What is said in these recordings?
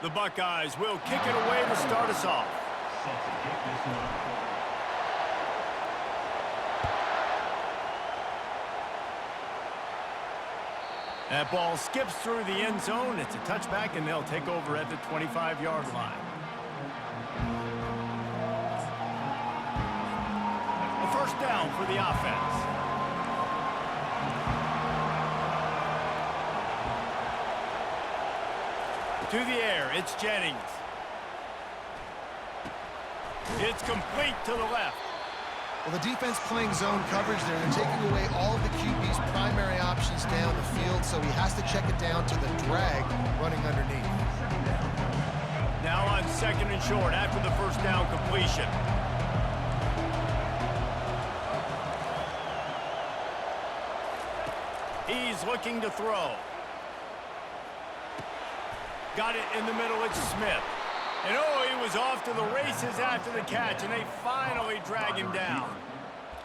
The Buckeyes will kick it away to start us off. That ball skips through the end zone. It's a touchback, and they'll take over at the 25-yard line. A first down for the offense. To the air, it's Jennings. It's complete to the left. Well, the defense playing zone coverage there. They're taking away all of the QB's primary options down the field, so he has to check it down to the drag running underneath. Now on second and short after the first down completion. He's looking to throw. Got it in the middle, it's Smith. And oh, he was off to the races after the catch, and they finally drag him down.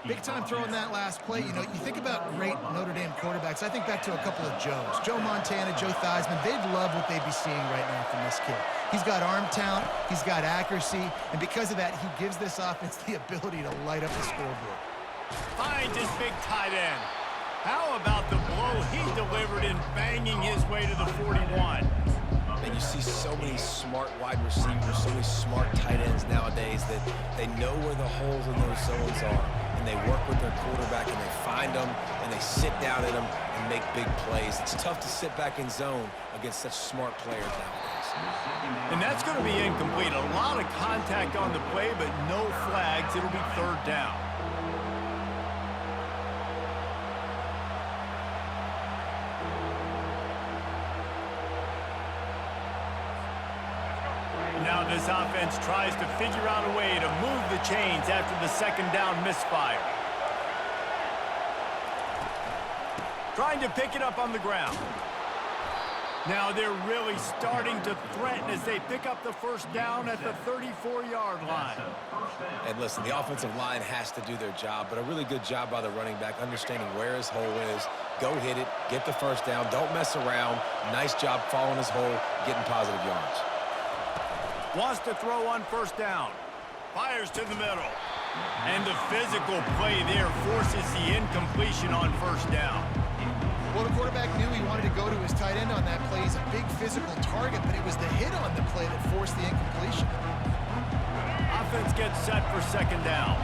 Big time throw in that last play. You know, you think about great Notre Dame quarterbacks. I think back to a couple of Joes. Joe Montana, Joe Theismann. They'd love what they'd be seeing right now from this kid. He's got arm talent, he's got accuracy, and because of that, he gives this offense the ability to light up the scoreboard. Finds his big tight end. How about the blow he delivered in banging his way to the 41? And you see so many smart wide receivers, so many smart tight ends nowadays that they know where the holes in those zones are, and they work with their quarterback, and they find them, and they sit down at them and make big plays. It's tough to sit back in zone against such smart players nowadays. And that's going to be incomplete. A lot of contact on the play, but no flags. It'll be third down. Now this offense tries to figure out a way to move the chains after the second down misfire. Trying to pick it up on the ground. Now they're really starting to threaten as they pick up the first down at the 34-yard line. And listen, the offensive line has to do their job, but a really good job by the running back, understanding where his hole is. Go hit it, get the first down, don't mess around. Nice job following his hole, getting positive yards. Wants to throw on first down. Fires to the middle. And the physical play there forces the incompletion on first down. Well, the quarterback knew he wanted to go to his tight end on that play. He's a big physical target, but it was the hit on the play that forced the incompletion. Offense gets set for second down.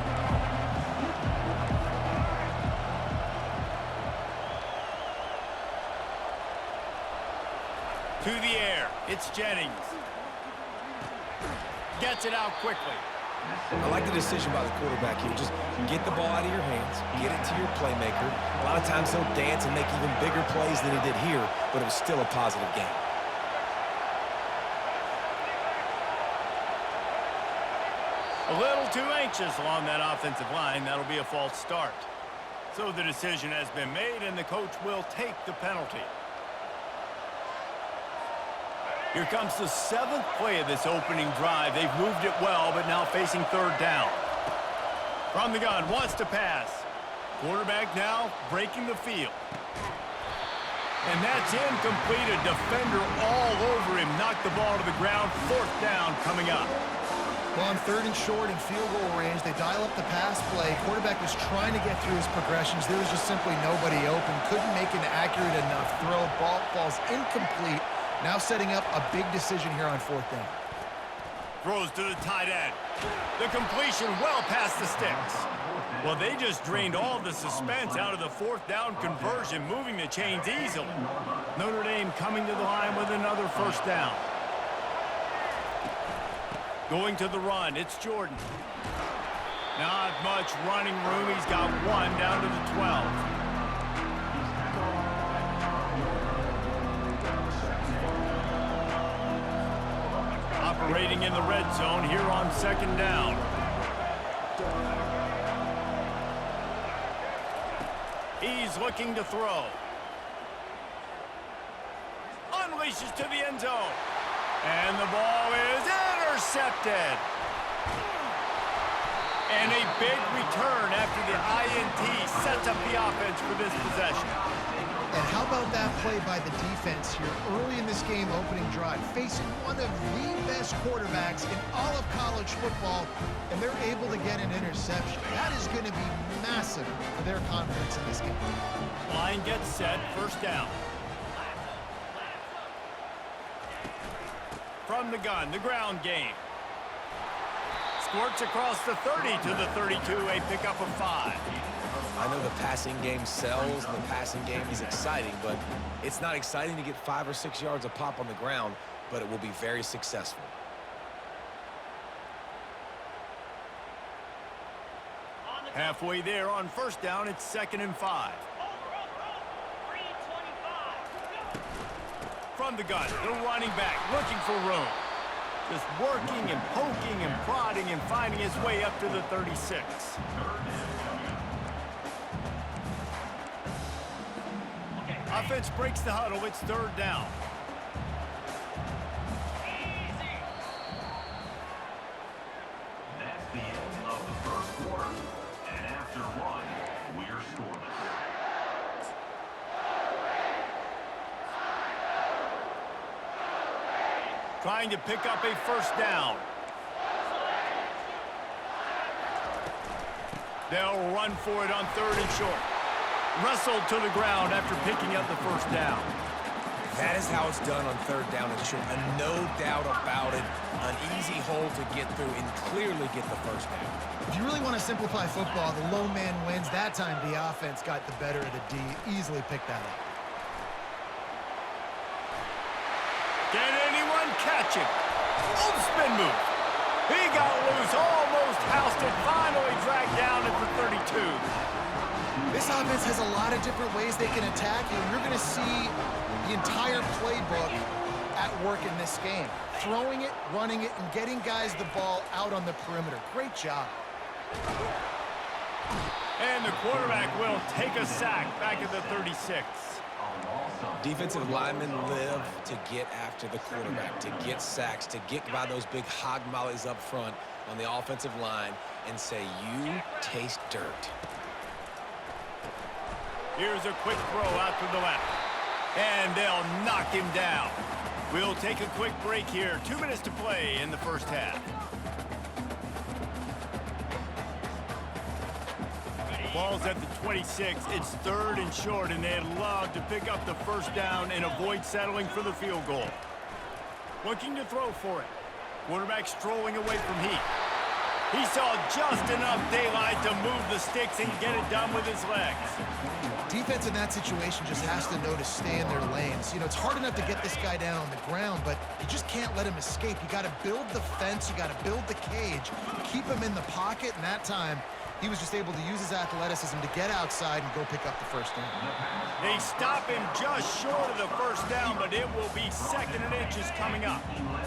To the air, it's Jennings. Gets it out quickly. I like the decision by the quarterback here. Just get the ball out of your hands, get it to your playmaker. A lot of times he'll dance and make even bigger plays than he did here, but it was still a positive game. A little too anxious along that offensive line. That'll be a false start. So the decision has been made, and the coach will take the penalty. Here comes the seventh play of this opening drive. They've moved it well, but now facing third down. From the gun, wants to pass. Quarterback now breaking the field. And that's incomplete. A defender all over him. Knocked the ball to the ground. Fourth down coming up. Well, on third and short in field goal range, they dial up the pass play. Quarterback was trying to get through his progressions. There was just simply nobody open. Couldn't make an accurate enough throw. Ball falls incomplete. Now setting up a big decision here on fourth down. Throws to the tight end. The completion well past the sticks. Well, they just drained all the suspense out of the fourth down conversion, moving the chains easily. Notre Dame coming to the line with another first down. Going to the run, it's Jordan. Not much running room. He's got one down to the 12. Operating in the red zone here on second down. He's looking to throw. Unleashes to the end zone. And the ball is intercepted. And a big return after the INT sets up the offense for this possession. And how about that play by the defense here early in this game, opening drive, facing one of the best quarterbacks in all of college football, and they're able to get an interception. That is going to be massive for their confidence in this game. Line gets set, first down. From the gun, the ground game. Squirts across the 30 to the 32, a pickup of 5. I know the passing game sells and the passing game is exciting, but it's not exciting to get 5 or 6 yards a pop on the ground, but it will be very successful. Halfway there on first down, it's 2nd and 5. From the gun, the running back looking for room. Just working and poking and prodding and finding his way up to the 36. Offense breaks the huddle. It's 3rd down. That's the end of the first quarter. And after one, we're scoreless. Trying to pick up a first down. They'll run for it on 3rd and short. Wrestled to the ground after picking up the first down. That is how it's done on 3rd down and short. And no doubt about it, an easy hole to get through and clearly get the first down. If you really want to simplify football, the low man wins. That time the offense got the better of the D. Easily picked that up. Can anyone catch him? Oh, spin move. He got loose, almost housed it, finally dragged down at the 32. This offense has a lot of different ways they can attack you. You're going to see the entire playbook at work in this game. Throwing it, running it, and getting guys the ball out on the perimeter. Great job. And the quarterback will take a sack back at the 36. Defensive linemen live to get after the quarterback, to get sacks, to get by those big hog mollies up front on the offensive line and say, you taste dirt. Here's a quick throw out to the left. And they'll knock him down. We'll take a quick break here. 2 minutes to play in the first half. Ball's at the 26. It's 3rd and short, and they'd love to pick up the first down and avoid settling for the field goal. Looking to throw for it. Quarterback strolling away from heat. He saw just enough daylight to move the sticks and get it done with his legs. Defense in that situation just has to know to stay in their lanes. You know, it's hard enough to get this guy down on the ground, but you just can't let him escape. You got to build the fence. You got to build the cage. Keep him in the pocket, and that time he was just able to use his athleticism to get outside and go pick up the first down. They stop him just short of the first down, but it will be 2nd and inches coming up.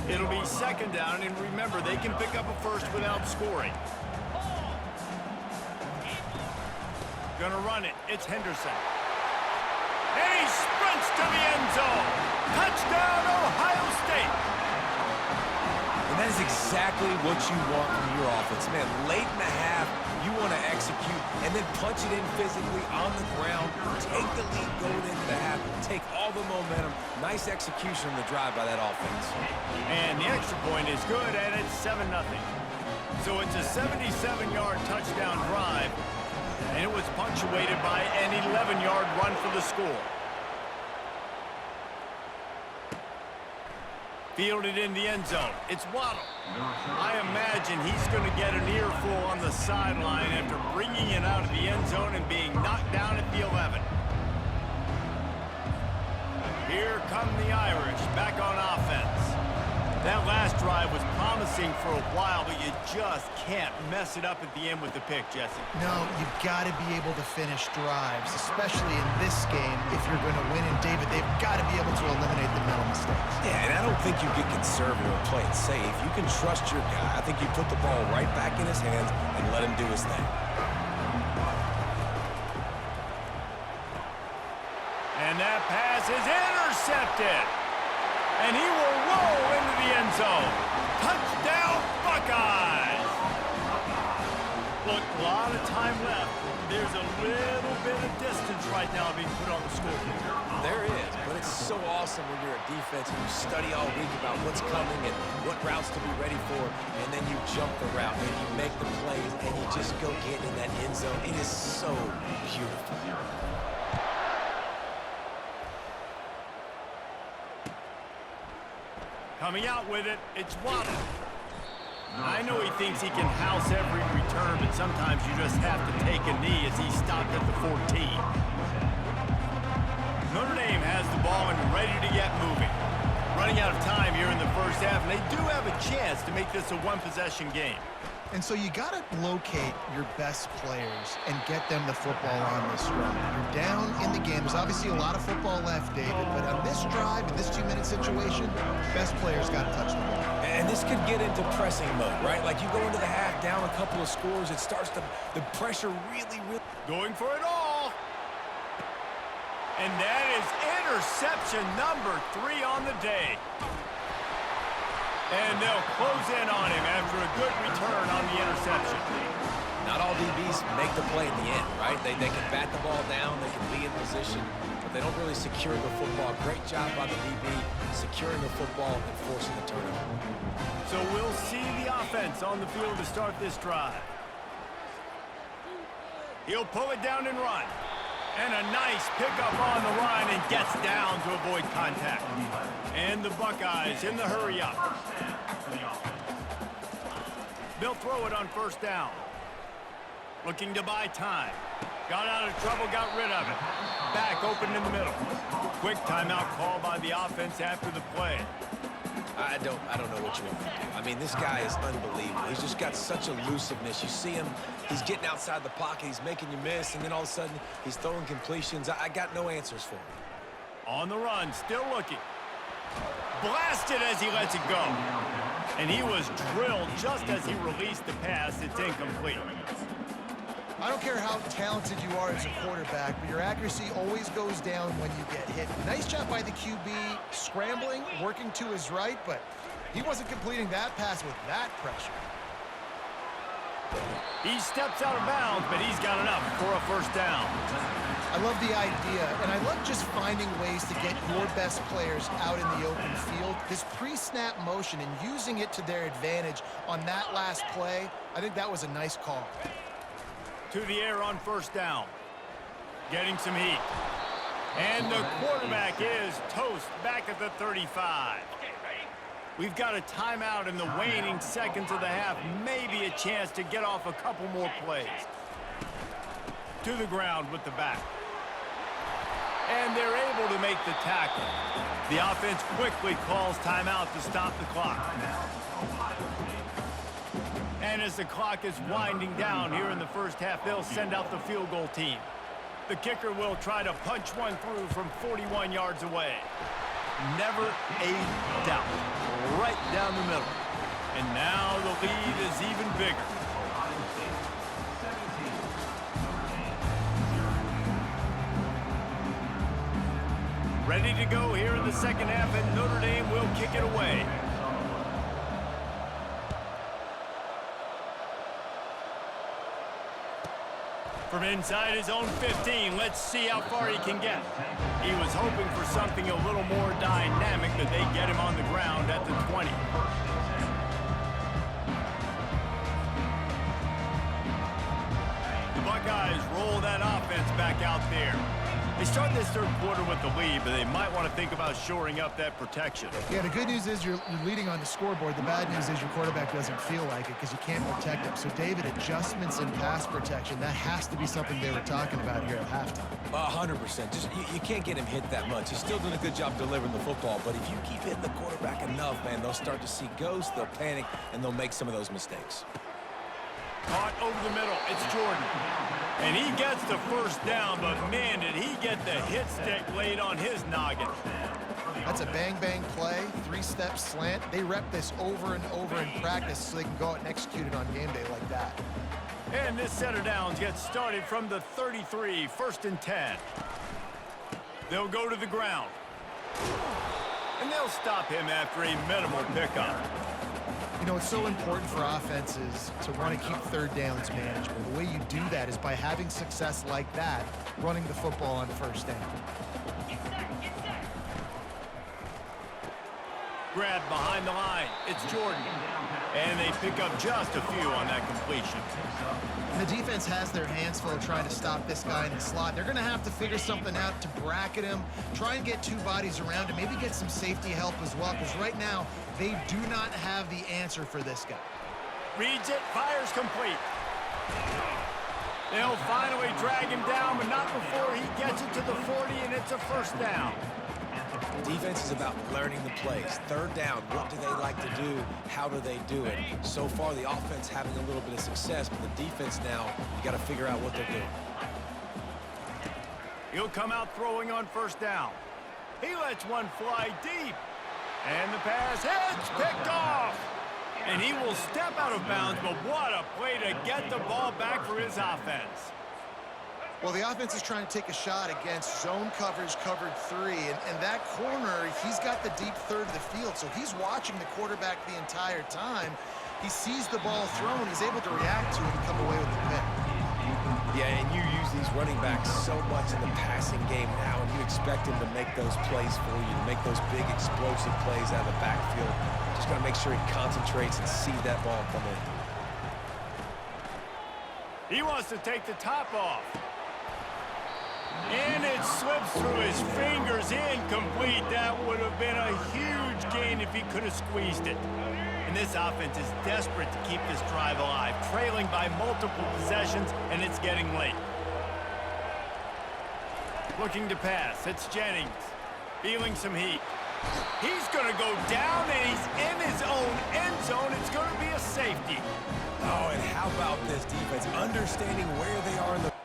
It'll be 2nd down, and remember, they can pick up a first without scoring. Gonna run it. It's Henderson. And he sprints to the end zone. Touchdown, Ohio State. And that is exactly what you want from your offense. Man, late in the half, you want to execute and then punch it in physically on the ground, take the lead going into the half, take all the momentum. Nice execution on the drive by that offense. And the extra point is good, and it's 7-0. So it's a 77-yard touchdown drive, and it was punctuated by an 11-yard run for the score. Fielded in the end zone. It's Waddle. I imagine he's going to get an earful on the sideline after bringing it out of the end zone and being knocked down at the 11. Here come the Irish back on offense. That last drive was promising for a while, but you just can't mess it up at the end with the pick, Jesse. No, you've got to be able to finish drives, especially in this game. If you're going to win, and David, they've got to be able to eliminate the mental mistakes. Yeah, and I don't think you get conservative or play it safe. You can trust your guy. I think you put the ball right back in his hands and let him do his thing. And that pass is intercepted. And he will roll into the end zone. Touchdown, Buckeyes! Look, a lot of time left. There's a little bit of distance right now being put on the scoreboard. There is, but it's so awesome when you're a defense and you study all week about what's coming and what routes to be ready for, and then you jump the route and you make the plays and you just go get in that end zone. It is so beautiful. Coming out with it, it's Waddle. I know he thinks he can house every return, but sometimes you just have to take a knee as he stopped at the 14. Notre Dame has the ball and ready to get moving. Running out of time here in the first half, and they do have a chance to make this a one-possession game. And so you got to locate your best players and get them the football on this drive. You're down in the game. There's obviously a lot of football left, David, but on this drive, in this 2-minute situation, best players got to touch the ball. And this could get into pressing mode, right? Like you go into the half down a couple of scores, it starts to, the pressure really. Going for it all. And that is interception number 3 on the day. And they'll close in on him after a good return on the interception. Not all DBs make the play at the end, right? They can bat the ball down, they can be in position, but they don't really secure the football. Great job by the DB securing the football and forcing the turnover. So we'll see the offense on the field to start this drive. He'll pull it down and run. And a nice pickup on the line and gets down to avoid contact. And the Buckeyes in the hurry up. They'll throw it on first down. Looking to buy time. Got out of trouble, got rid of it. Back open in the middle. Quick timeout call by the offense after the play. I don't know what you want me to do. I mean, this guy is unbelievable. He's just got such elusiveness. You see him, he's getting outside the pocket, he's making you miss, and then all of a sudden, he's throwing completions. I got no answers for him. On the run, still looking. Blasted as he lets it go. And he was drilled just as he released the pass. It's incomplete. I don't care how talented you are as a quarterback, but your accuracy always goes down when you get hit. Nice job by the QB, scrambling, working to his right, but he wasn't completing that pass with that pressure. He steps out of bounds, but he's got enough for a first down. I love the idea, and I love just finding ways to get your best players out in the open field. This pre-snap motion and using it to their advantage on that last play, I think that was a nice call. To the air on first down. Getting some heat. And the quarterback is toast back at the 35. We've got a timeout in the waning seconds of the half. Maybe a chance to get off a couple more plays. To the ground with the back. And they're able to make the tackle. The offense quickly calls timeout to stop the clock. And as the clock is winding down here in the first half, they'll send out the field goal team. The kicker will try to punch one through from 41 yards away. Never a doubt. Right down the middle. And now the lead is even bigger. Ready to go here in the second half, and Notre Dame will kick it away. From inside his own 15, let's see how far he can get. He was hoping for something a little more dynamic, but they get him on the ground at the 20. The Buckeyes roll that offense back out there. They start this third quarter with the lead, but they might want to think about shoring up that protection. Yeah, the good news is you're leading on the scoreboard. The bad news is your quarterback doesn't feel like it because you can't protect him. So, David, adjustments in pass protection, that has to be something they were talking about here at halftime. 100%. Just you can't get him hit that much. He's still doing a good job delivering the football, but if you keep hitting the quarterback enough, man, they'll start to see ghosts, they'll panic, and they'll make some of those mistakes. Caught over the middle. It's Jordan. And he gets the first down, but man, did he get the hit stick laid on his noggin. That's a bang-bang play, three-step slant. They rep this over and over in practice so they can go out and execute it on game day like that. And this set of downs gets started from the 33, 1st and 10. They'll go to the ground. And they'll stop him after a minimal pickup. You know, it's so important for offenses to want to keep third downs manageable. The way you do that is by having success like that, running the football on first down. Grab behind the line. It's Jordan. And they pick up just a few on that completion. And the defense has their hands full trying to stop this guy in the slot. They're going to have to figure something out to bracket him, try and get two bodies around him, maybe get some safety help as well, because right now they do not have the answer for this guy. Reads it, fires complete. They'll finally drag him down, but not before he gets it to the 40, and it's a first down. Defense is about learning the plays. Third down, what do they like to do? How do they do it? So far, the offense having a little bit of success, but the defense now, you got to figure out what they're doing. He'll come out throwing on first down. He lets one fly deep. And the pass hits, picked off. And he will step out of bounds, but what a play to get the ball back for his offense. Well, the offense is trying to take a shot against zone coverage, covered three, and that corner, he's got the deep third of the field, so he's watching the quarterback the entire time. He sees the ball thrown, he's able to react to it and come away with the pick. Yeah, and you use these running backs so much in the passing game now, and you expect them to make those plays for you, to make those big explosive plays out of the backfield. Just got to make sure he concentrates and see that ball come in. He wants to take the top off. And it slips through his fingers, incomplete. That would have been a huge gain if he could have squeezed it. And this offense is desperate to keep this drive alive, trailing by multiple possessions, and it's getting late. Looking to pass, it's Jennings. Feeling some heat. He's going to go down, and he's in his own end zone. It's going to be a safety. Oh, and how about this defense? Understanding where they are in the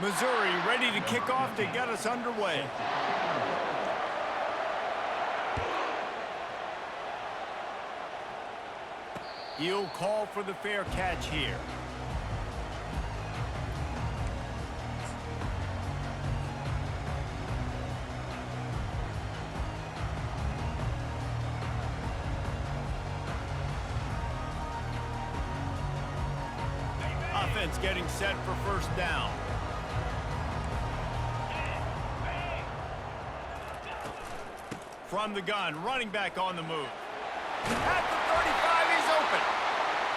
Missouri ready to kick off to get us underway. He'll call for the fair catch here. Offense getting set for first down. From the gun, running back on the move. At the 35, he's open.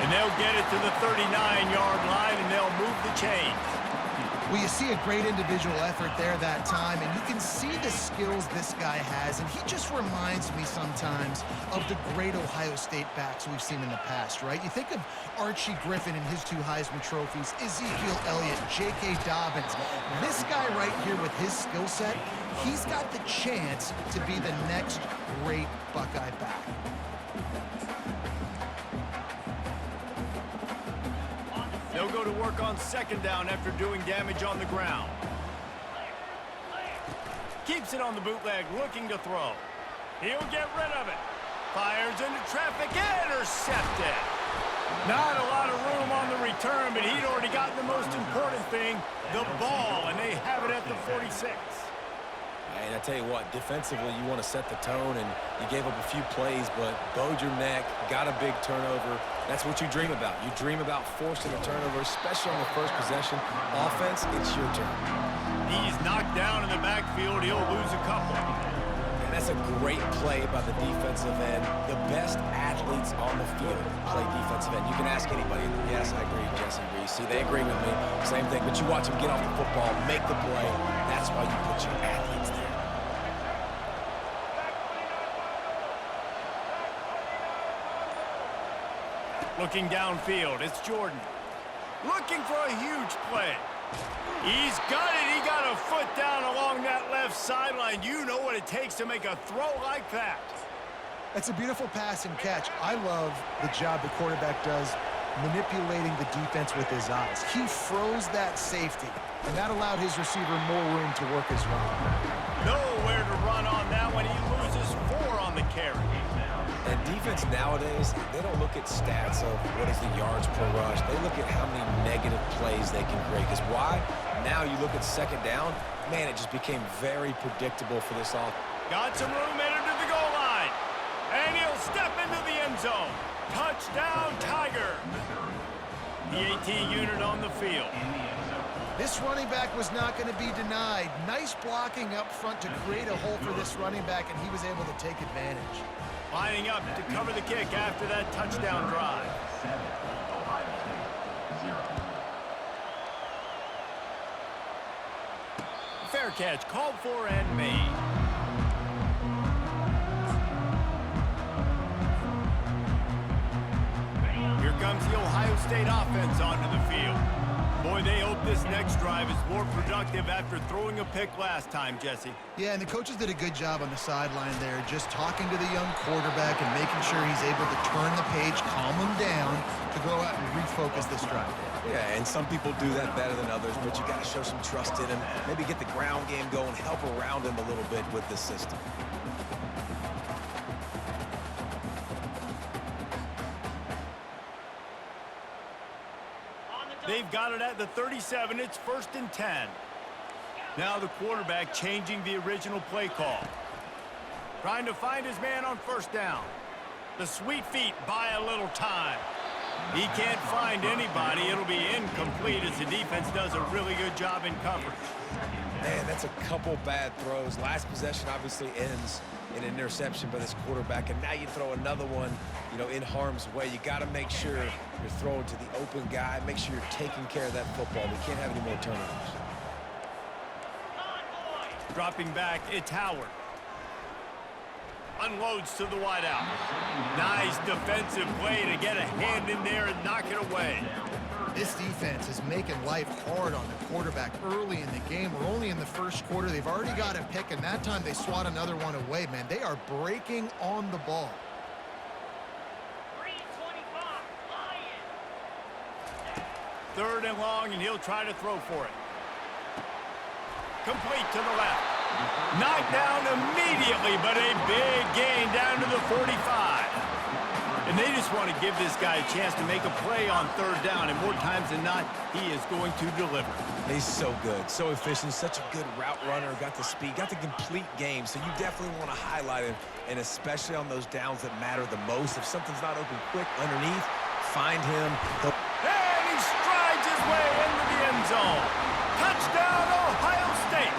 And they'll get it to the 39-yard line, and they'll move the chains. Well, you see a great individual effort there that time, and you can see the skills this guy has, and he just reminds me sometimes of the great Ohio State backs we've seen in the past, right? You think of Archie Griffin and his 2 Heisman trophies, Ezekiel Elliott, J.K. Dobbins. This guy right here with his skill set, he's got the chance to be the next great Buckeye back. They'll go to work on second down after doing damage on the ground. Keeps it on the bootleg, looking to throw. He'll get rid of it. Fires into traffic, intercepted. Not a lot of room on the return, but he'd already gotten the most important thing, the ball, and they have it at the 46. And I tell you what, defensively, you want to set the tone, and you gave up a few plays, but bowed your neck, got a big turnover. That's what you dream about. You dream about forcing a turnover, especially on the first possession. Offense, it's your turn. He's knocked down in the backfield. He'll lose a couple. And that's a great play by the defensive end. The best athletes on the field play defensive end. You can ask anybody. Yes, I agree, Jesse Reese. See, they agree with me. Same thing. But you watch them get off the football, make the play. That's why you put your athletes there. Looking downfield, it's Jordan. Looking for a huge play. He's got it. He got a foot down along that left sideline. You know what it takes to make a throw like that. That's a beautiful pass and catch. I love the job the quarterback does manipulating the defense with his eyes. He froze that safety, and that allowed his receiver more room to work his run. Nowhere to run on that one. He loses 4 on the carry. And defense nowadays, they don't look at stats of what is the yards per rush. They look at how many negative plays they can create. Because why? Now you look at second down, man, it just became very predictable for this offense. Got some room, entered to the goal line. And he'll step into the end zone. Touchdown, Tiger. The 18 unit on the field. This running back was not going to be denied. Nice blocking up front to create a hole for this running back, and he was able to take advantage. Lining up to cover the kick after that touchdown drive. Fair catch called for and made. Here comes the Ohio State offense onto the field. Boy, they hope this next drive is more productive after throwing a pick last time, Jesse. Yeah, and the coaches did a good job on the sideline there, just talking to the young quarterback and making sure he's able to turn the page, calm him down, to go out and refocus this drive. Yeah, and some people do that better than others, but you got to show some trust in him, maybe get the ground game going, help around him a little bit with this system. They've got it at the 37. It's 1st and 10. Now the quarterback changing the original play call. Trying to find his man on first down. The sweet feet buy a little time. He can't find anybody. It'll be incomplete as the defense does a really good job in coverage. Man, that's a couple bad throws. Last possession obviously ends in an interception by this quarterback, and now you throw another one, you know, in harm's way. You got to make sure you're throwing to the open guy. Make sure you're taking care of that football. We can't have any more turnovers. Dropping back, it's Howard. Unloads to the wideout. Nice defensive play to get a hand in there and knock it away. This defense is making life hard on the quarterback early in the game. We're only in the first quarter. They've already got a pick, and that time they swat another one away, man. They are breaking on the ball. 3rd and long, and he'll try to throw for it. complete to the left. Knocked down immediately, but a big gain down to the 45. And they just want to give this guy a chance to make a play on third down, and more times than not, he is going to deliver. He's so good, so efficient, such a good route runner, got the speed, got the complete game, so you definitely want to highlight him, and especially on those downs that matter the most. If something's not open quick underneath, find him. And he strides his way into the end zone. Touchdown, Ohio State.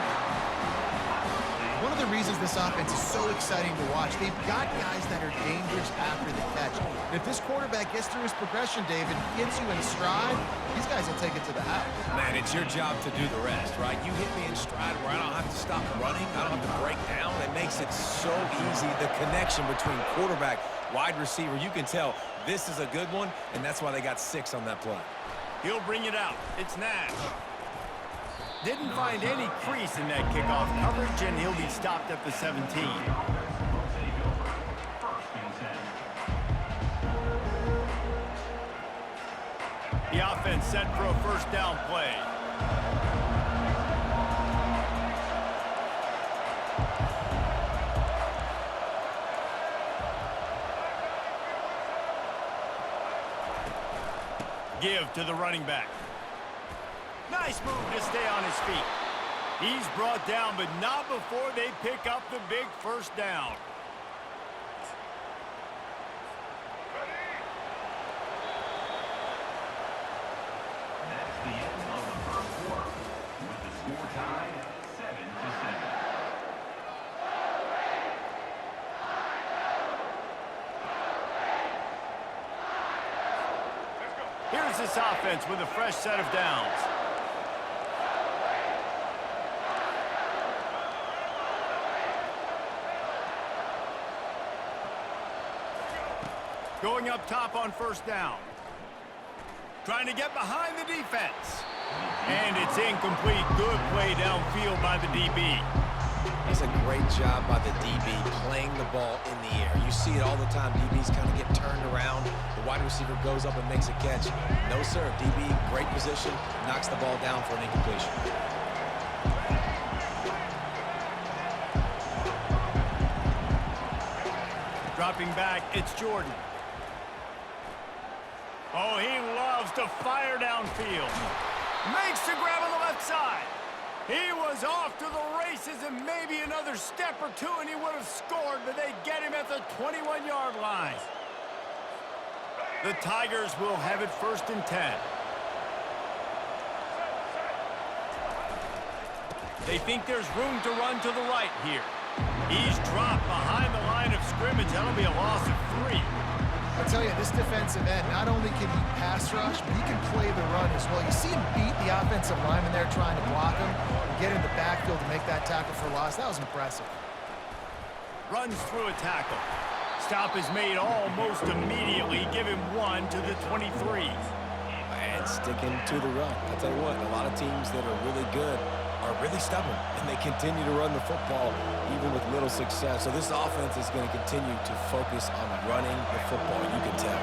One of the reasons this offense is so exciting to watch, they've got guys that are dangerous after the catch. And if this quarterback gets through his progression, David, gets you in stride, these guys will take it to the house. Man, it's your job to do the rest, right? You hit me in stride where I don't have to stop running, I don't have to break down. It makes it so easy. The connection between quarterback, wide receiver, you can tell this is a good one, and that's why they got 6 on that play. He'll bring it out. It's Nash. Didn't find any crease in that kickoff coverage, and he'll be stopped at the 17. The offense set for a first down play. Give to the running back. Nice move to stay on his feet. He's brought down, but not before they pick up the big first down. That's the end of the first quarter, with the score tied 7-7. Here's this offense with a fresh set of downs. Going up top on first down. Trying to get behind the defense. And it's incomplete. Good play downfield by the DB. That's a great job by the DB playing the ball in the air. You see it all the time. DBs kind of get turned around. The wide receiver goes up and makes a catch. No, sir. DB, great position, knocks the ball down for an incompletion. Dropping back, it's Jordan. Oh, he loves to fire downfield. Makes the grab on the left side. He was off to the races, and maybe another step or two, and he would have scored, but they get him at the 21-yard line. The Tigers will have it 1st and 10. They think there's room to run to the right here. He's dropped behind the line of scrimmage. That'll be a loss of 3. I'll tell you, this defensive end, not only can he pass rush, but he can play the run as well. You see him beat the offensive lineman there trying to block him and get in the backfield to make that tackle for loss. That was impressive. Runs through a tackle. Stop is made almost immediately. Give him 1 to the 23. And sticking to the run. I'll tell you what, a lot of teams that are really good are really stubborn, and they continue to run the football even with little success. So this offense is going to continue to focus on running the football, you can tell.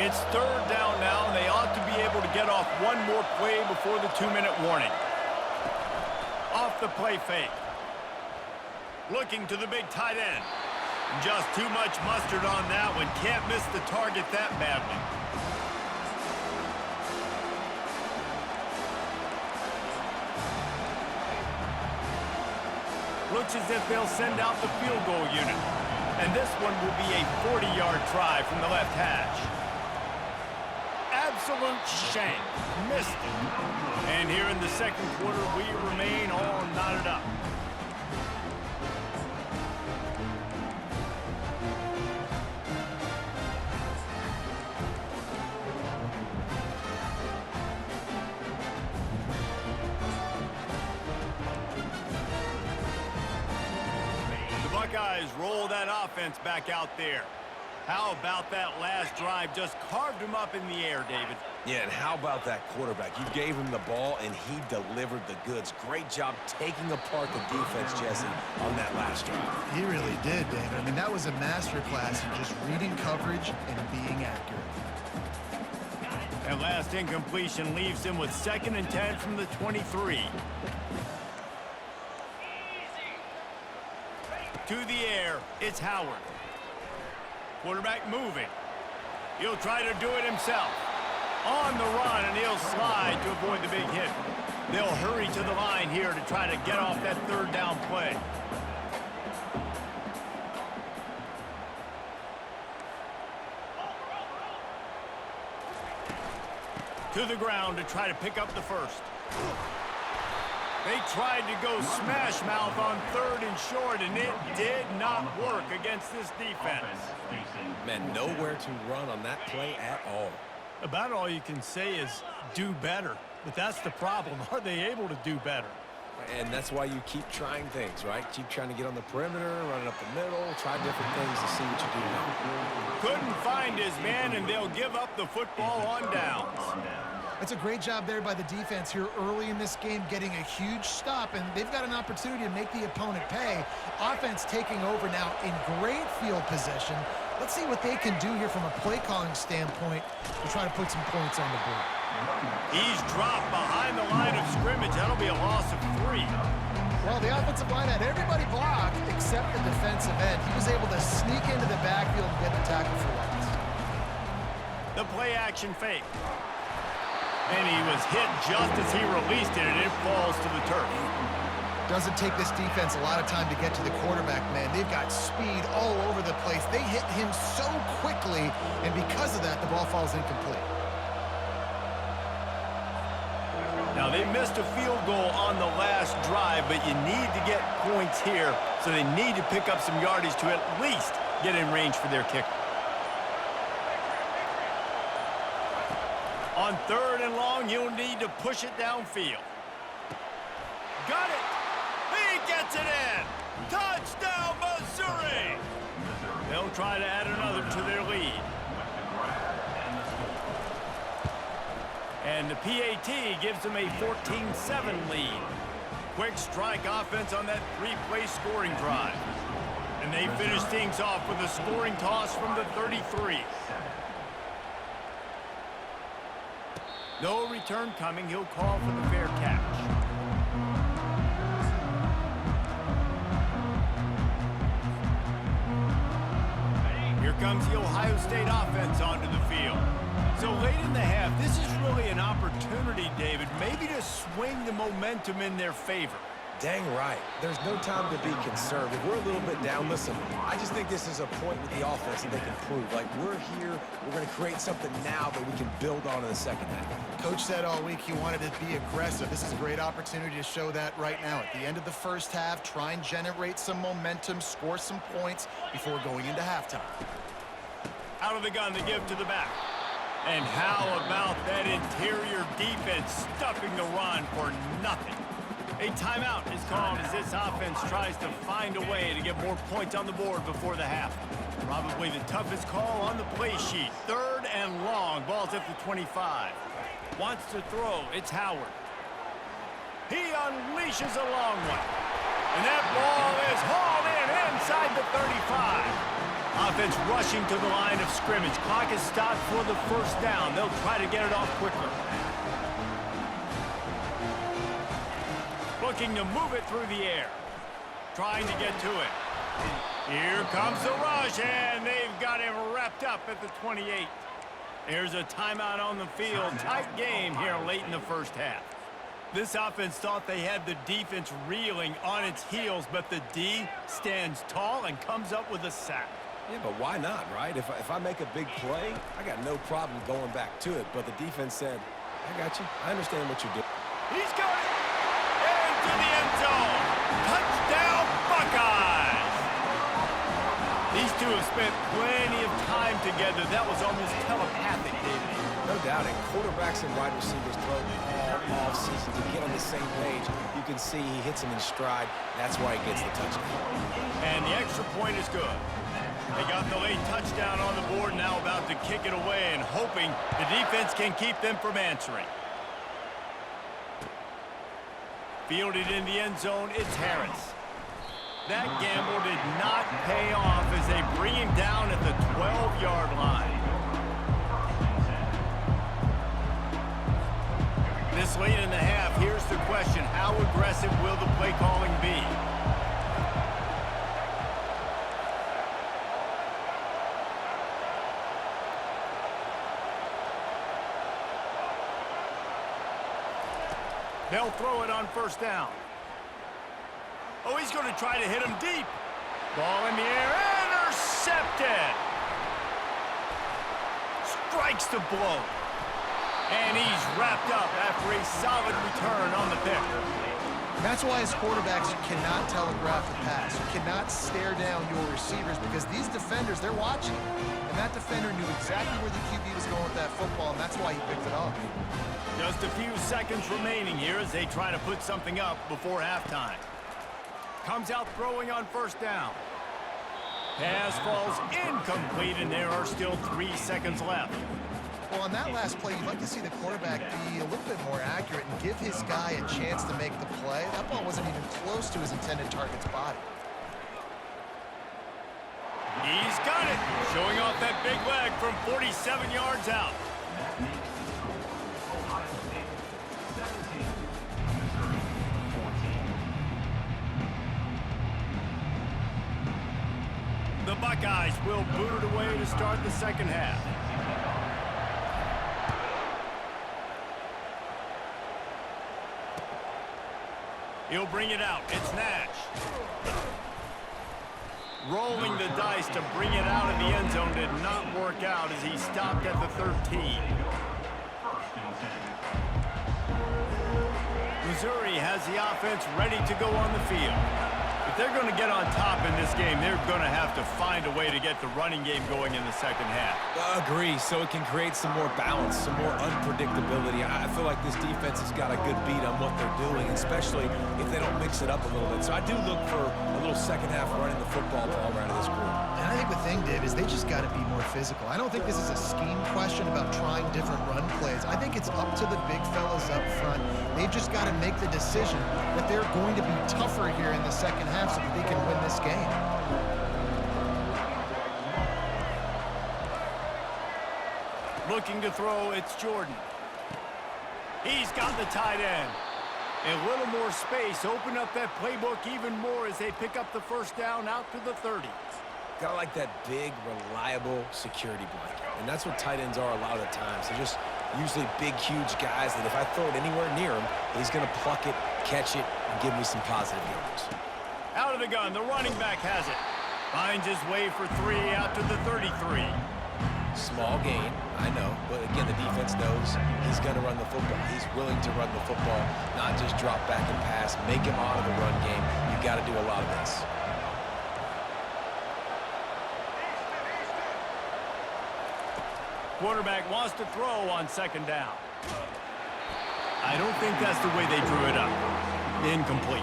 It's 3rd down now, and they ought to be able to get off one more play before the 2-minute warning. Off the play fake. Looking to the big tight end. Just too much mustard on that one. Can't miss the target that badly. Looks as if they'll send out the field goal unit. And this one will be a 40-yard try from the left hash. Absolute shank. Missed it. And here in the second quarter, we remain all knotted up. Buckeyes roll that offense back out there. How about that last drive? Just carved him up in the air, David. Yeah, and how about that quarterback? You gave him the ball, and he delivered the goods. Great job taking apart the defense, Jesse, on that last drive. He really did, David. I mean, that was a masterclass in just reading coverage and being accurate. That last incompletion leaves him with 2nd and 10 from the 23. To the air, it's Howard. Quarterback moving. He'll try to do it himself. On the run, and he'll slide to avoid the big hit. They'll hurry to the line here to try to get off that third down play. To the ground to try to pick up the first. They tried to go smash mouth on third and short, and it did not work against this defense. Man, nowhere to run on that play at all. About all you can say is do better. But that's the problem. Are they able to do better? And that's why you keep trying things, right? Keep trying to get on the perimeter, run it up the middle, try different things to see what you do now. Couldn't find his man, and they'll give up the football on downs. It's a great job there by the defense here early in this game, getting a huge stop, and they've got an opportunity to make the opponent pay. Offense taking over now in great field position. Let's see what they can do here from a play calling standpoint to try to put some points on the board. He's dropped behind the line of scrimmage. That'll be a loss of 3. Well, the offensive line had everybody blocked except the defensive end. He was able to sneak into the backfield and get the tackle for loss. The play action fake. And he was hit just as he released it, and it falls to the turf. Doesn't take this defense a lot of time to get to the quarterback, man. They've got speed all over the place. They hit him so quickly, and because of that, the ball falls incomplete. Now, they missed a field goal on the last drive, but you need to get points here, so they need to pick up some yardage to at least get in range for their kicker. On third and long, you'll need to push it downfield. Got it! He gets it in! Touchdown, Missouri! They'll try to add another to their lead. And the PAT gives them a 14-7 lead. Quick strike offense on that 3-play scoring drive. And they finish things off with a scoring toss from the 33. No return coming. He'll call for the fair catch. Here comes the Ohio State offense onto the field. So late in the half, this is really an opportunity, David, maybe to swing the momentum in their favor. Dang right. There's no time to be concerned. If we're a little bit down, listen, I just think this is a point with the offense that they can prove. Like, we're here, we're going to create something now that we can build on in the second half. Coach said all week he wanted to be aggressive. This is a great opportunity to show that right now. At the end of the first half, try and generate some momentum, score some points before going into halftime. Out of the gun to give to the back. And how about that interior defense stuffing the run for nothing? A timeout is called as this offense tries to find a way to get more points on the board before the half. Probably the toughest call on the play sheet. Third and long. Ball's at the 25. Wants to throw. It's Howard. He unleashes a long one. And that ball is hauled in inside the 35. Offense rushing to the line of scrimmage. Clock is stopped for the first down. They'll try to get it off quicker. Looking to move it through the air. Trying to get to it. Here comes the rush, and they've got him wrapped up at the 28. There's a timeout on the field. Tight game here late in the first half. This offense thought they had the defense reeling on its heels, but the D stands tall and comes up with a sack. Yeah, but why not, right? If I make a big play, I got no problem going back to it. But the defense said, I got you. I understand what you're doing. He's got it! Into the end zone. Touchdown, Buckeyes! These two have spent plenty of time together. That was almost telepathic, David. No doubt, and quarterbacks and wide receivers throw all offseason to get on the same page. You can see he hits him in stride. That's why he gets the touchdown. And the extra point is good. They got the late touchdown on the board, now about to kick it away and hoping the defense can keep them from answering. Fielded in the end zone, it's Harris. That gamble did not pay off as they bring him down at the 12-yard line. This late in the half, here's the question. How aggressive will the play calling be? They'll throw it on first down. Oh, he's going to try to hit him deep. Ball in the air, intercepted. Strikes the blow. And he's wrapped up after a solid return on the pick. That's why as quarterbacks, you cannot telegraph the pass. You cannot stare down your receivers because these defenders, they're watching. And that defender knew exactly where the QB was going with that football, and that's why he picked it off. Just a few seconds remaining here as they try to put something up before halftime. Comes out throwing on first down. Pass falls incomplete, and there are still 3 seconds left. Well, on that last play, you'd like to see the quarterback be a little bit more accurate and give his guy a chance to make the play. That ball wasn't even close to his intended target's body. He's got it, showing off that big leg from 47 yards out. That makes the score Ohio State 17, Missouri 14. The Buckeyes will boot it away to start the second half. He'll bring it out. It's Nash. Rolling the dice to bring it out of the end zone did not work out as he stopped at the 13. Missouri has the offense ready to go on the field. If they're going to get on top in this game, they're going to have to find a way to get the running game going in the second half. Agree, so it can create some more balance, some more unpredictability. I feel like this defense has got a good beat on what they're doing, especially if they don't mix it up a little bit. So I do look for a little second half running the football ball out of this group. And I think the thing, Dave, is they just got to be more physical. I don't think this is a scheme question about trying different run plays. I think it's up to the big fellas up front. They've just got to make the decision that they're going to be tougher here in the second half so that they can win this game. Looking to throw, it's Jordan. He's got the tight end. A little more space, open up that playbook even more as they pick up the first down out to the 30. Got like that big, reliable security blanket. And that's what tight ends are a lot of the times. They're just usually big, huge guys that if I throw it anywhere near him, he's going to pluck it, catch it, and give me some positive yards. Out of the gun, the running back has it. Finds his way for 3 out to the 33. Small gain, I know, but again, the defense knows he's going to run the football. He's willing to run the football, not just drop back and pass, make him out of the run game. You've got to do a lot of this. Quarterback wants to throw on second down. I don't think that's the way they drew it up. Incomplete.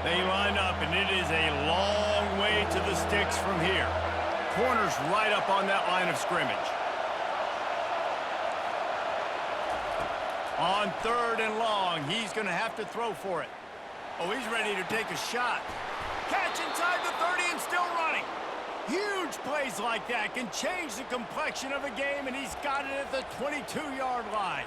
They line up, and it is a long way to the sticks from here. Corner's right up on that line of scrimmage. On 3rd and long, he's going to have to throw for it. Oh, he's ready to take a shot. Catch inside the 30 and still running. Huge plays like that can change the complexion of a game, and he's got it at the 22-yard line.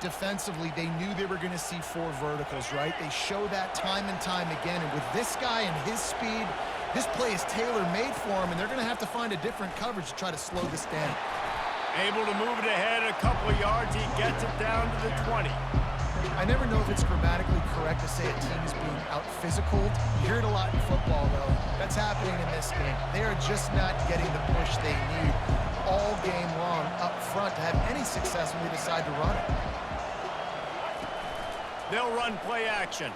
Defensively, they knew they were going to see 4 verticals, right? They show that time and time again, and with this guy and his speed, this play is tailor-made for him, and they're going to have to find a different coverage to try to slow this down. Able to move it ahead a couple of yards, he gets it down to the 20. I never know if it's grammatically correct to say a team is being out-physicaled. You hear it a lot in football, though. That's happening in this game. They are just not getting the push they need all game long up front to have any success when they decide to run it. They'll run play action.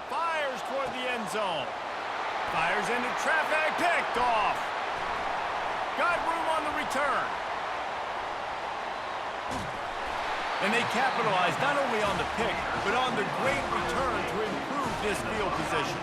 Fires toward the end zone. Fires into traffic, picked off. Got room on the return. And they capitalize not only on the pick, but on the great return to improve this field position.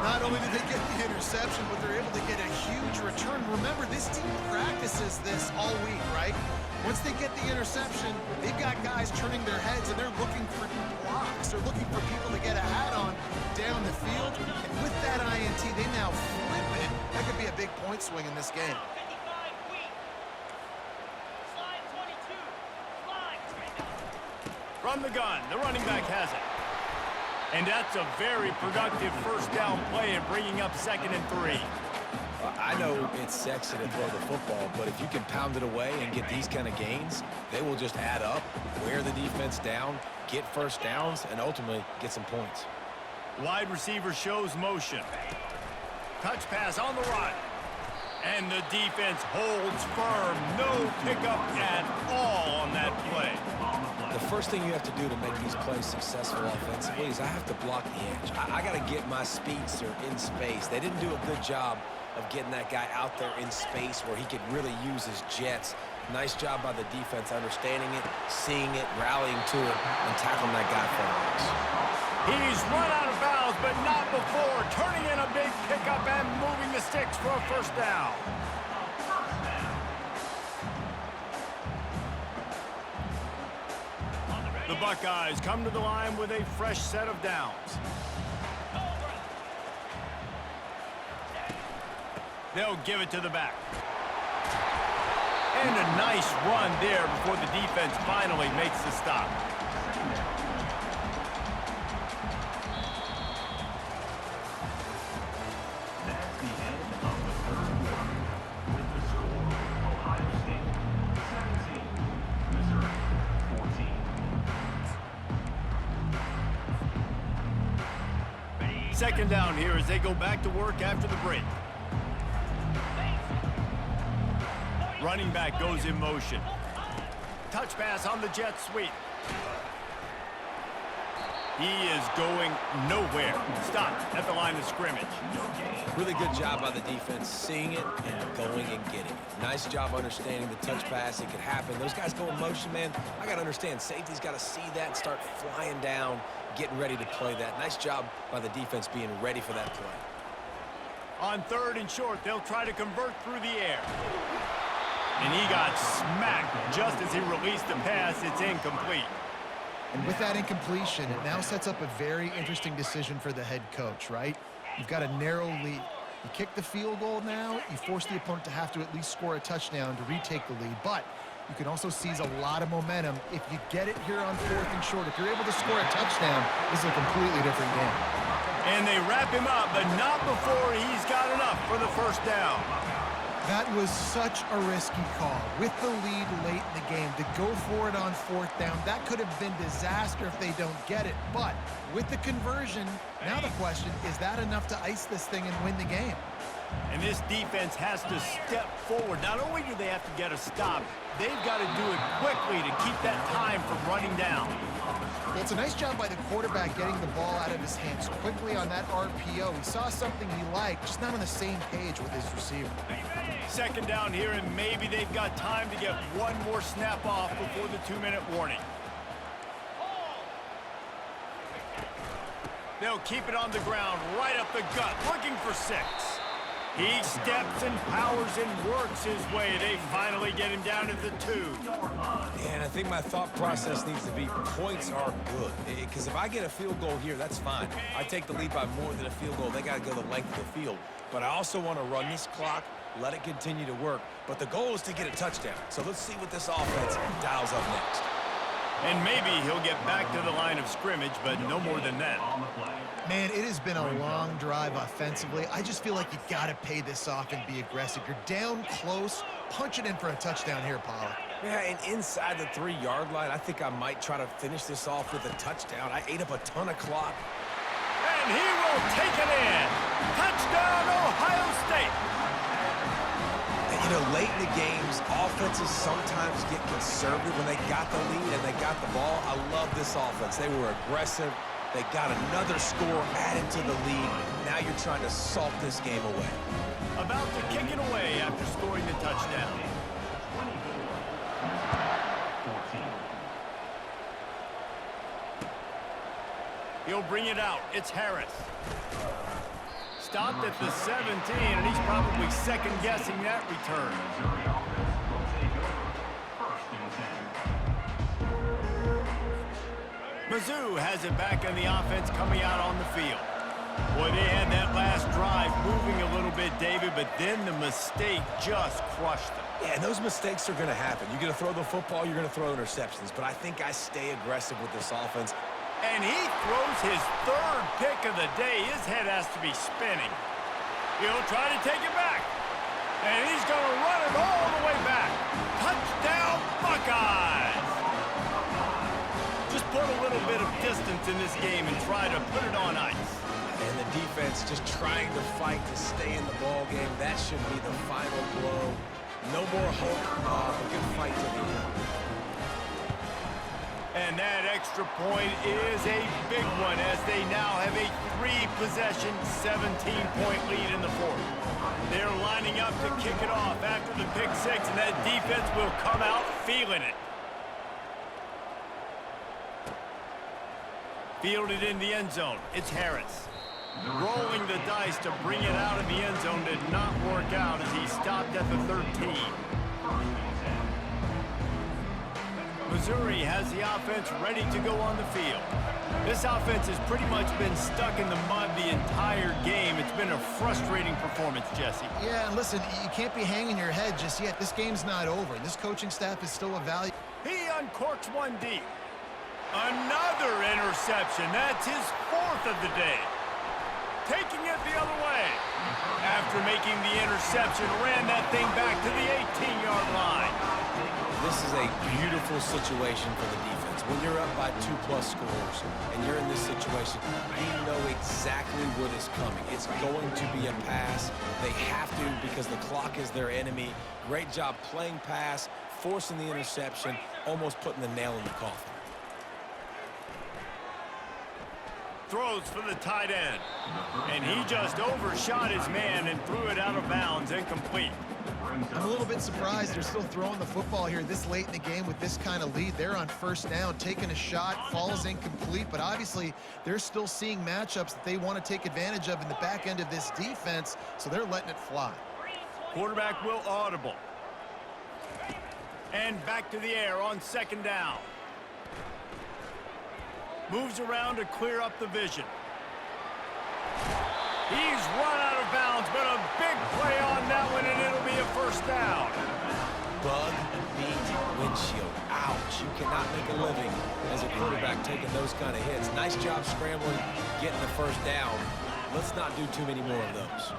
Not only did they get the interception, but they're able to get a huge return. Remember, this team practices this all week, right? Once they get the interception, they've got guys turning their heads, and they're looking for blocks. They're looking for people to get a hat on down the field. And with that INT, they now flip it. That could be a big point swing in this game. From the gun, the running back has it. And that's a very productive first down play and bringing up 2nd and 3. I know it's sexy to throw the football, but if you can pound it away and get these kind of gains, they will just add up, wear the defense down, get first downs, and ultimately get some points. Wide receiver shows motion. Touch pass on the run. And the defense holds firm. No pickup at all on that play. The first thing you have to do to make these plays successful offensively is I have to block the edge. I got to get my speedster in space. They didn't do a good job of getting that guy out there in space where he could really use his jets. Nice job by the defense understanding it, seeing it, rallying to it, and tackling that guy forward. He's run out of bounds, but not before turning in a big pickup and moving the sticks for a first down. The Buckeyes come to the line with a fresh set of downs. They'll give it to the back. And a nice run there before the defense finally makes the stop. Second down here as they go back to work after the break. Running back goes in motion. Touch pass on the jet sweep. He is going nowhere. Stopped at the line of scrimmage. Really good job by the defense, seeing it and going and getting it. Nice job understanding the touch pass. It could happen. Those guys go in motion, man. I got to understand, safety's got to see that and start flying down, getting ready to play that. Nice job by the defense being ready for that play. On third and short, they'll try to convert through the air. And he got smacked just as he released the pass. It's incomplete. And with that incompletion, it now sets up a very interesting decision for the head coach, right? You've got a narrow lead. You kick the field goal now, you force the opponent to have to at least score a touchdown to retake the lead. But you can also seize a lot of momentum if you get it here on fourth and short. If you're able to score a touchdown, this is a completely different game. And they wrap him up, but not before he's got enough for the first down. That was such a risky call. With the lead late in the game, to go for it on fourth down, that could have been disaster if they don't get it. But with the conversion, now the question, is that enough to ice this thing and win the game? And this defense has to step forward. Not only do they have to get a stop, they've got to do it quickly to keep that time from running down. Well, it's a nice job by the quarterback getting the ball out of his hands quickly on that RPO. He saw something he liked, just not on the same page with his receiver. Second down here, and maybe they've got time to get one more snap off before the 2-minute warning. They'll keep it on the ground, right up the gut, looking for 6. He steps and powers and works his way. They finally get him down to the 2. And I think my thought process needs to be points are good. Because if I get a field goal here, that's fine. I take the lead by more than a field goal. They got to go the length of the field. But I also want to run this clock, let it continue to work. But the goal is to get a touchdown. So let's see what this offense dials up next. And maybe he'll get back to the line of scrimmage, but no more than that. Man, it has been a long drive offensively. I just feel like you got to pay this off and be aggressive. You're down close. Punch it in for a touchdown here, Pollard. Yeah, and inside the 3-yard line, I think I might try to finish this off with a touchdown. I ate up a ton of clock. And he will take it in. Touchdown, Ohio State. And, you know, late in the games, offenses sometimes get conservative when they got the lead and they got the ball. I love this offense. They were aggressive. They got another score added to the lead. Now you're trying to salt this game away. About to kick it away after scoring the touchdown. He'll bring it out. It's Harris. Stopped at the 17, and he's probably second-guessing that return. Mizzou has it back on the offense coming out on the field. Boy, they had that last drive moving a little bit, David, but then the mistake just crushed them. Yeah, and those mistakes are going to happen. You're going to throw the football, you're going to throw interceptions. But I think I stay aggressive with this offense. And he throws his third pick of the day. His head has to be spinning. He'll try to take it back. And he's going to run it all the way back. Touchdown, Buckeyes! Just put a little bit of distance in this game and try to put it on ice. And the defense just trying to fight to stay in the ball game. That should be the final blow. No more hope. A good fight to the end. And that extra point is a big one as they now have a 3-possession, 17-point lead in the fourth. They're lining up to kick it off after the pick six, and that defense will come out feeling it. Fielded in the end zone. It's Harris. Rolling the dice to bring it out of the end zone did not work out as he stopped at the 13. Missouri has the offense ready to go on the field. This offense has pretty much been stuck in the mud the entire game. It's been a frustrating performance, Jesse. Yeah, and listen, you can't be hanging your head just yet. This game's not over. This coaching staff is still evaluating. He uncorks one deep. Another interception. That's his 4th of the day. Taking it the other way. After making the interception, ran that thing back to the 18-yard line. This is a beautiful situation for the defense. When you're up by 2+ scores and you're in this situation, you know exactly what is coming. It's going to be a pass. They have to because the clock is their enemy. Great job playing pass, forcing the interception, almost putting the nail in the coffin. Throws for the tight end. And he just overshot his man and threw it out of bounds, incomplete. I'm a little bit surprised they're still throwing the football here this late in the game with this kind of lead. They're on first down, taking a shot, falls incomplete, but obviously they're still seeing matchups that they want to take advantage of in the back end of this defense, so they're letting it fly. Quarterback will audible. And back to the air on second down. Moves around to clear up the vision. He's run out of bounds, but a big play on that one, and it'll be a first down. Bug beat windshield. Ouch. You cannot make a living as a quarterback taking those kind of hits. Nice job scrambling, getting the first down. Let's not do too many more of those.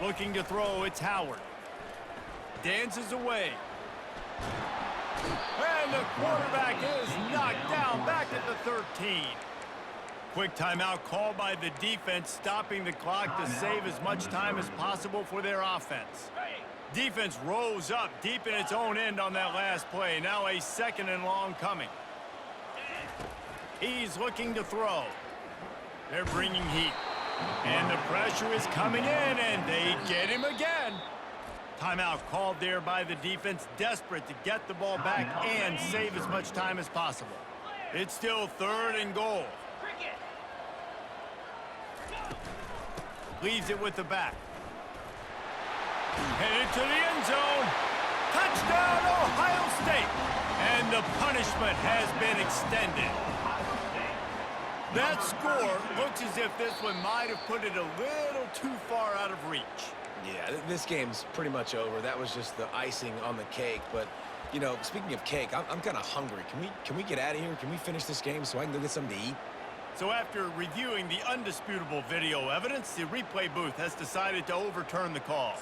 Looking to throw, it's Howard. Dances away. And the quarterback is knocked down back at the 13. Quick timeout called by the defense, stopping the clock to save as much time as possible for their offense. Defense rose up deep in its own end on that last play. Now a 2nd and long coming. He's looking to throw. They're bringing heat. And the pressure is coming in, and they get him again. Timeout called there by the defense, desperate to get the ball back and save as much time as possible. It's still 3rd and goal. Leaves it with the back. Headed to the end zone. Touchdown, Ohio State. And the punishment has been extended. That score looks as if this one might have put it a little too far out of reach. Yeah, this game's pretty much over. That was just the icing on the cake. But, you know, speaking of cake, I'm kind of hungry. Can we get out of here? Can we finish this game so I can go get something to eat? So after reviewing the undisputable video evidence, the replay booth has decided to overturn the call.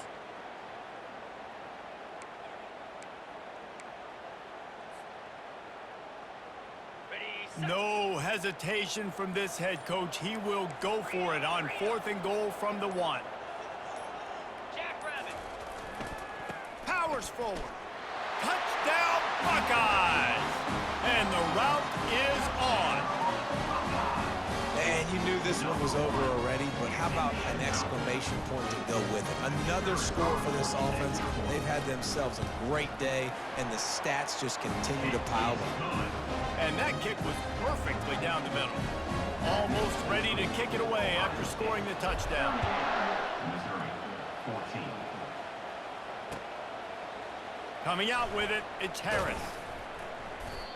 No hesitation from this head coach. He will go for it on 4th and goal from the 1. Powers forward. Touchdown, Buckeyes! And the route is on. And you knew this one was over already, but how about an exclamation point to go with it? Another score for this offense. They've had themselves a great day, and the stats just continue to pile up. And that kick was perfectly down the middle. Almost ready to kick it away after scoring the touchdown. Missouri, 14. Coming out with it, it's Harris.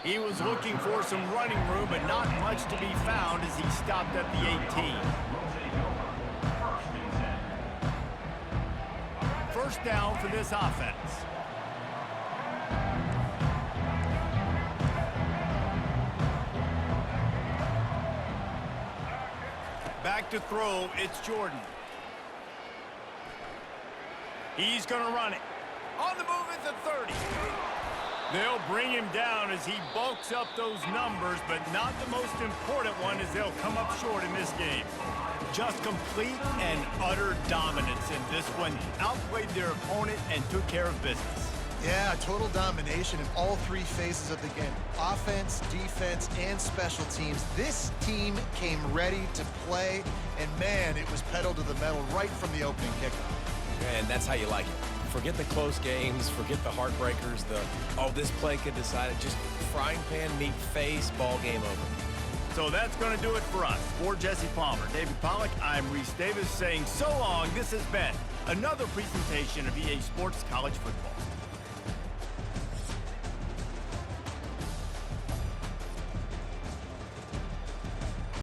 He was looking for some running room, but not much to be found as he stopped at the 18. First down for this offense. Back to throw, it's Jordan. He's going to run it. On the move at the 30. They'll bring him down as he bulks up those numbers, but not the most important one as they'll come up short in this game. Just complete and utter dominance in this one. Outplayed their opponent and took care of business. Yeah, total domination in all three phases of the game. Offense, defense, and special teams. This team came ready to play, and man, it was pedal to the metal right from the opening kickoff. And that's how you like it. Forget the close games, forget the heartbreakers, this play could decide it. Just frying pan, meat face, ball game over. So that's going to do it for us. For Jesse Palmer, David Pollack, I'm Reese Davis saying so long. This has been another presentation of EA Sports College Football.